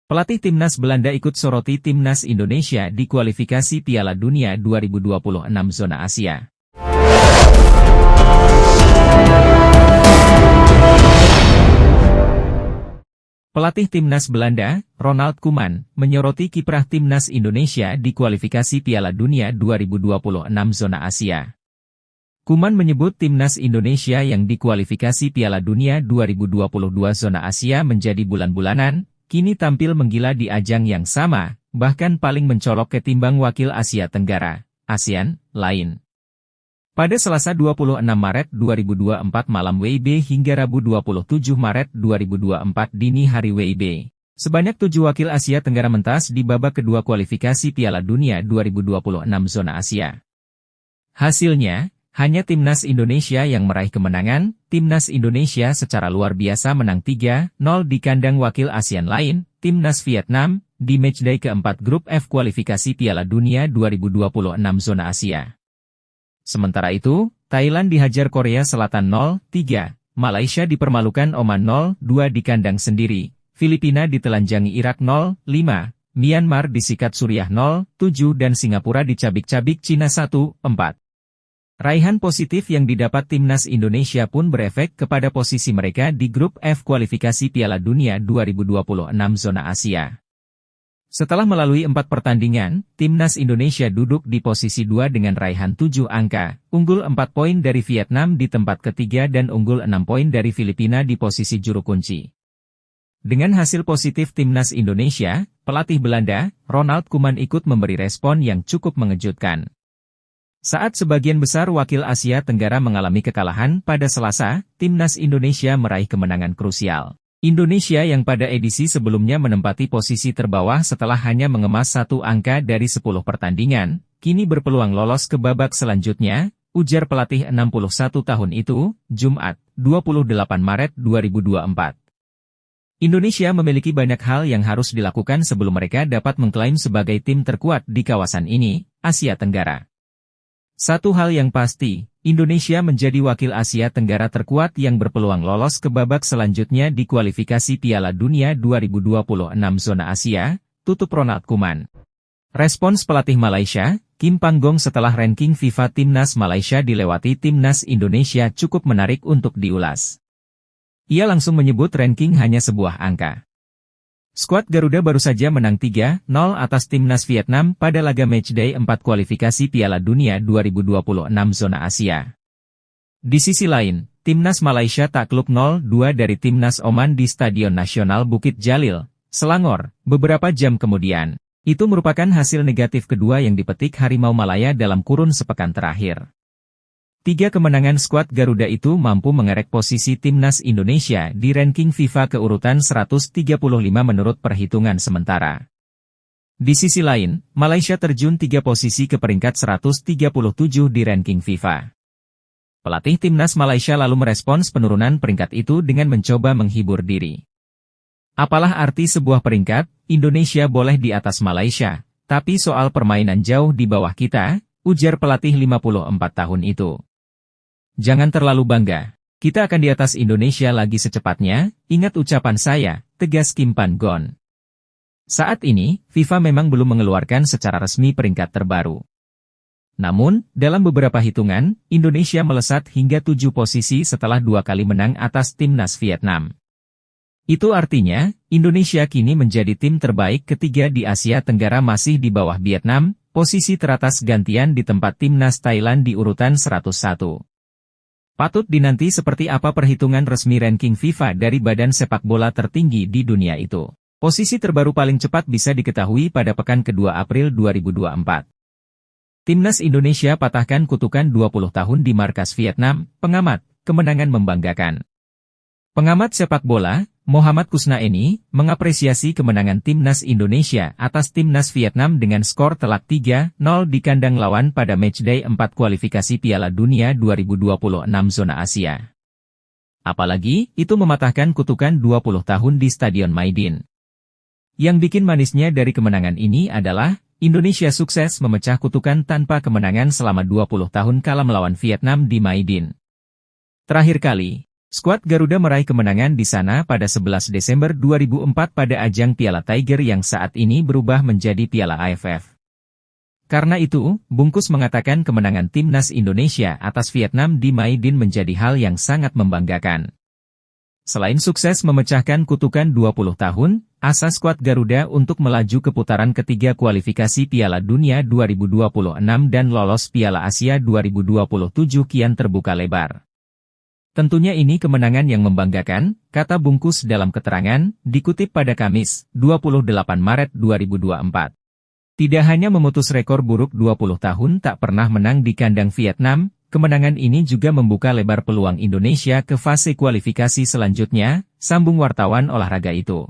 Pelatih Timnas Belanda ikut soroti Timnas Indonesia di kualifikasi Piala Dunia 2026 zona Asia. Pelatih Timnas Belanda, Ronald Koeman, menyoroti kiprah Timnas Indonesia di kualifikasi Piala Dunia 2026 zona Asia. Koeman menyebut Timnas Indonesia yang dikualifikasi Piala Dunia 2022 zona Asia menjadi bulan-bulanan, kini tampil menggila di ajang yang sama, bahkan paling mencolok ketimbang wakil Asia Tenggara, ASEAN, lain. Pada Selasa 26 Maret 2024 malam WIB hingga Rabu 27 Maret 2024 dini hari WIB, sebanyak 7 wakil Asia Tenggara mentas di babak kedua kualifikasi Piala Dunia 2026 zona Asia. Hasilnya, hanya Timnas Indonesia yang meraih kemenangan. Timnas Indonesia secara luar biasa menang 3-0 di kandang wakil ASEAN lain, Timnas Vietnam, di matchday keempat grup F kualifikasi Piala Dunia 2026 zona Asia. Sementara itu, Thailand dihajar Korea Selatan 0-3, Malaysia dipermalukan Oman 0-2 di kandang sendiri, Filipina ditelanjangi Irak 0-5, Myanmar disikat Suriah 0-7 dan Singapura dicabik-cabik Cina 1-4. Raihan positif yang didapat Timnas Indonesia pun berefek kepada posisi mereka di grup F kualifikasi Piala Dunia 2026 zona Asia. Setelah melalui 4 pertandingan, Timnas Indonesia duduk di posisi 2 dengan raihan 7 angka, unggul 4 poin dari Vietnam di tempat ketiga dan unggul 6 poin dari Filipina di posisi juru kunci. Dengan hasil positif Timnas Indonesia, pelatih Belanda, Ronald Koeman ikut memberi respon yang cukup mengejutkan. Saat sebagian besar wakil Asia Tenggara mengalami kekalahan pada Selasa, Timnas Indonesia meraih kemenangan krusial. Indonesia yang pada edisi sebelumnya menempati posisi terbawah setelah hanya mengemas 1 angka dari 10 pertandingan, kini berpeluang lolos ke babak selanjutnya, ujar pelatih 61 tahun itu, Jumat, 28 Maret 2024. Indonesia memiliki banyak hal yang harus dilakukan sebelum mereka dapat mengklaim sebagai tim terkuat di kawasan ini, Asia Tenggara. Satu hal yang pasti, Indonesia menjadi wakil Asia Tenggara terkuat yang berpeluang lolos ke babak selanjutnya di kualifikasi Piala Dunia 2026 zona Asia, tutup Ronald Koeman. Respons pelatih Malaysia, Kim Panggong setelah ranking FIFA Timnas Malaysia dilewati Timnas Indonesia cukup menarik untuk diulas. Ia langsung menyebut ranking hanya sebuah angka. Skuad Garuda baru saja menang 3-0 atas Timnas Vietnam pada laga matchday 4 kualifikasi Piala Dunia 2026 zona Asia. Di sisi lain, Timnas Malaysia takluk 0-2 dari Timnas Oman di Stadion Nasional Bukit Jalil, Selangor, beberapa jam kemudian. Itu merupakan hasil negatif kedua yang dipetik Harimau Malaya dalam kurun sepekan terakhir. 3 kemenangan skuad Garuda itu mampu mengerek posisi Timnas Indonesia di ranking FIFA ke urutan 135 menurut perhitungan sementara. Di sisi lain, Malaysia terjun 3 posisi ke peringkat 137 di ranking FIFA. Pelatih Timnas Malaysia lalu merespons penurunan peringkat itu dengan mencoba menghibur diri. Apalah arti sebuah peringkat, Indonesia boleh di atas Malaysia, tapi soal permainan jauh di bawah kita, ujar pelatih 54 tahun itu. Jangan terlalu bangga. Kita akan di atas Indonesia lagi secepatnya, ingat ucapan saya, tegas Kim Panggong. Saat ini, FIFA memang belum mengeluarkan secara resmi peringkat terbaru. Namun, dalam beberapa hitungan, Indonesia melesat hingga 7 posisi setelah 2 kali menang atas Timnas Vietnam. Itu artinya, Indonesia kini menjadi tim terbaik ketiga di Asia Tenggara masih di bawah Vietnam, posisi teratas gantian di tempat Timnas Thailand di urutan 101. Patut dinanti seperti apa perhitungan resmi ranking FIFA dari badan sepak bola tertinggi di dunia itu. Posisi terbaru paling cepat bisa diketahui pada pekan kedua April 2024. Timnas Indonesia patahkan kutukan 20 tahun di markas Vietnam, pengamat, kemenangan membanggakan. Pengamat sepak bola, Muhammad Kusnaini, mengapresiasi kemenangan Timnas Indonesia atas Timnas Vietnam dengan skor telak 3-0 di kandang lawan pada matchday 4 kualifikasi Piala Dunia 2026 zona Asia. Apalagi, itu mematahkan kutukan 20 tahun di Stadion Maidin. Yang bikin manisnya dari kemenangan ini adalah, Indonesia sukses memecah kutukan tanpa kemenangan selama 20 tahun kala melawan Vietnam di Maidin. Terakhir kali, Skuad Garuda meraih kemenangan di sana pada 11 Desember 2004 pada ajang Piala Tiger yang saat ini berubah menjadi Piala AFF. Karena itu, Bungkus mengatakan kemenangan timnas Indonesia atas Vietnam di Maidin menjadi hal yang sangat membanggakan. Selain sukses memecahkan kutukan 20 tahun, asa skuad Garuda untuk melaju ke putaran ketiga kualifikasi Piala Dunia 2026 dan lolos Piala Asia 2027 kian terbuka lebar. Tentunya ini kemenangan yang membanggakan, kata Bungkus dalam keterangan, dikutip pada Kamis, 28 Maret 2024. Tidak hanya memutus rekor buruk 20 tahun tak pernah menang di kandang Vietnam, kemenangan ini juga membuka lebar peluang Indonesia ke fase kualifikasi selanjutnya, sambung wartawan olahraga itu.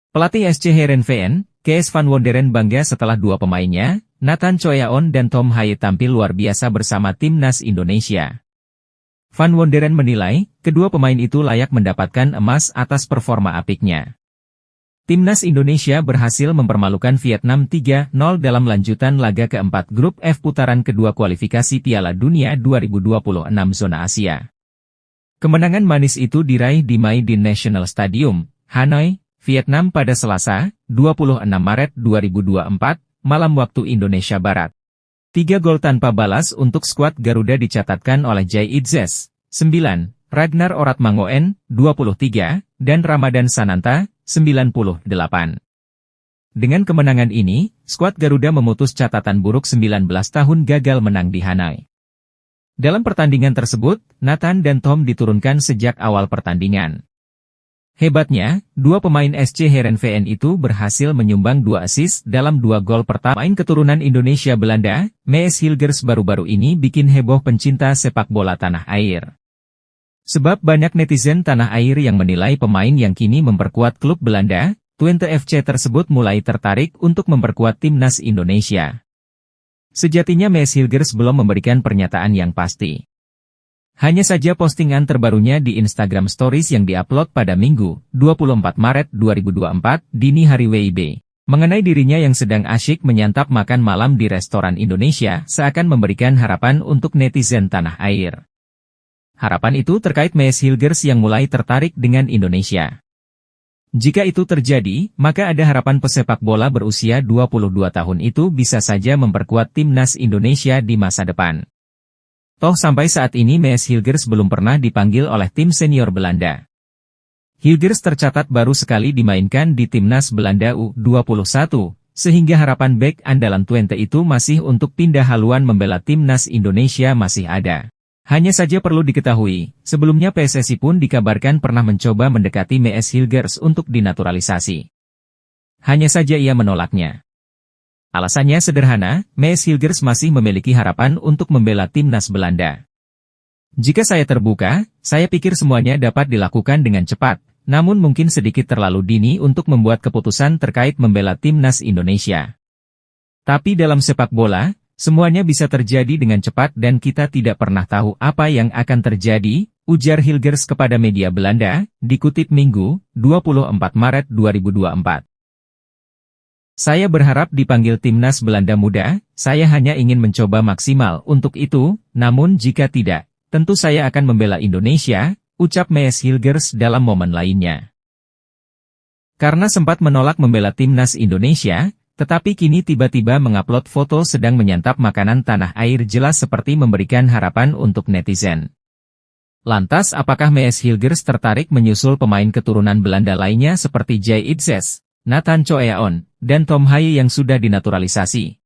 Pelatih SC Heerenveen, Kees van Wonderen bangga setelah dua pemainnya, Nathan Choyaon dan Tom Haye tampil luar biasa bersama timnas Indonesia. Van Wonderen menilai, kedua pemain itu layak mendapatkan emas atas performa apiknya. Timnas Indonesia berhasil mempermalukan Vietnam 3-0 dalam lanjutan laga keempat grup F putaran kedua kualifikasi Piala Dunia 2026 zona Asia. Kemenangan manis itu diraih di Maidin National Stadium, Hanoi, Vietnam pada Selasa, 26 Maret 2024, malam waktu Indonesia Barat. 3 gol tanpa balas untuk skuad Garuda dicatatkan oleh Jay Idzes, 9, Ragnar Oratmangoen, 23, dan Ramadan Sananta, 98. Dengan kemenangan ini, skuad Garuda memutus catatan buruk 19 tahun gagal menang di Hanoi. Dalam pertandingan tersebut, Nathan dan Tom diturunkan sejak awal pertandingan. Hebatnya, dua pemain SC Heerenveen itu berhasil menyumbang 2 assist dalam 2 gol pertama. Pemain keturunan Indonesia Belanda, Mees Hilgers baru-baru ini bikin heboh pencinta sepak bola tanah air. Sebab banyak netizen tanah air yang menilai pemain yang kini memperkuat klub Belanda, Twente FC tersebut mulai tertarik untuk memperkuat timnas Indonesia. Sejatinya Mees Hilgers belum memberikan pernyataan yang pasti. Hanya saja postingan terbarunya di Instagram Stories yang diupload pada Minggu, 24 Maret 2024, dini hari WIB, mengenai dirinya yang sedang asyik menyantap makan malam di restoran Indonesia seakan memberikan harapan untuk netizen tanah air. Harapan itu terkait Mees Hilgers yang mulai tertarik dengan Indonesia. Jika itu terjadi, maka ada harapan pesepak bola berusia 22 tahun itu bisa saja memperkuat timnas Indonesia di masa depan. Toh sampai saat ini Mees Hilgers belum pernah dipanggil oleh tim senior Belanda. Hilgers tercatat baru sekali dimainkan di timnas Belanda U21, sehingga harapan bek andalan Twente itu masih untuk pindah haluan membela timnas Indonesia masih ada. Hanya saja perlu diketahui, sebelumnya PSSI pun dikabarkan pernah mencoba mendekati Mees Hilgers untuk dinaturalisasi. Hanya saja ia menolaknya. Alasannya sederhana, Mees Hilgers masih memiliki harapan untuk membela timnas Belanda. Jika saya terbuka, saya pikir semuanya dapat dilakukan dengan cepat, namun mungkin sedikit terlalu dini untuk membuat keputusan terkait membela timnas Indonesia. Tapi dalam sepak bola, semuanya bisa terjadi dengan cepat dan kita tidak pernah tahu apa yang akan terjadi, ujar Hilgers kepada media Belanda, dikutip Minggu, 24 Maret 2024. Saya berharap dipanggil timnas Belanda muda, saya hanya ingin mencoba maksimal untuk itu, namun jika tidak, tentu saya akan membela Indonesia, ucap Mees Hilgers dalam momen lainnya. Karena sempat menolak membela timnas Indonesia, tetapi kini tiba-tiba mengupload foto sedang menyantap makanan tanah air jelas seperti memberikan harapan untuk netizen. Lantas apakah Mees Hilgers tertarik menyusul pemain keturunan Belanda lainnya seperti Jay Idzes, Nathan Choyaon, dan Tom Haye yang sudah dinaturalisasi?